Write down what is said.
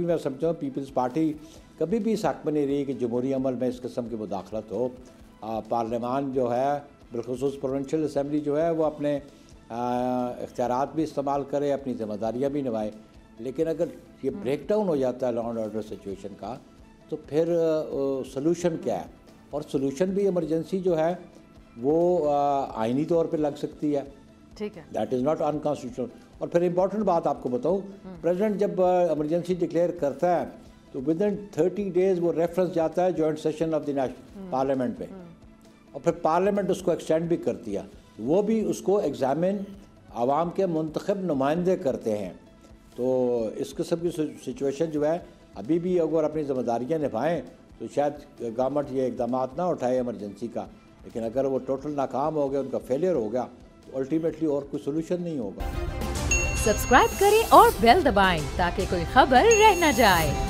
मैं समझता हूँ पीपल्स पार्टी कभी भी इस हक़ में नहीं रही कि जमहूरी अमल में इस किस्म की मुदाखलत हो। पार्लियामान जो है बिलखुसूस प्रोविंशियल असम्बली जो है वो अपने इख्तियारात भी इस्तेमाल करे, अपनी ज़िम्मेदारियाँ भी निभाए। लेकिन अगर ये ब्रेक डाउन हो जाता है लॉ एंड ऑर्डर सिचुएशन का तो फिर सलूशन क्या है? और सलूशन भी इमरजेंसी जो है वो आइनी तौर पर लग सकती है, ठीक है, दैट इज़ नॉट अनकॉन्स्टिट्यूशनल। और फिर इंपॉर्टेंट बात आपको बताऊँ, प्रेसिडेंट जब इमरजेंसी डिक्लेयर करता है तो विद इन 30 डेज़ वो रेफरेंस जाता है joint session of the national parliament पे, और फिर पार्लियामेंट उसको एक्सटेंड भी करती है, वो भी उसको एग्जामिन आवाम के मुंतखब नुमाइंदे करते हैं। तो इस किस्म की सिचुएशन जो है अभी भी अगर अपनी ज़िम्मेदारियाँ निभाएँ तो शायद गवर्नमेंट ये इकदाम ना उठाए इमरजेंसी का। लेकिन अगर वो टोटल नाकाम हो गया, उनका फेलियर हो गया, तो अल्टीमेटली और कोई सोल्यूशन नहीं होगा। सब्सक्राइब करें और बेल दबाएं ताकि कोई खबर रह न जाए।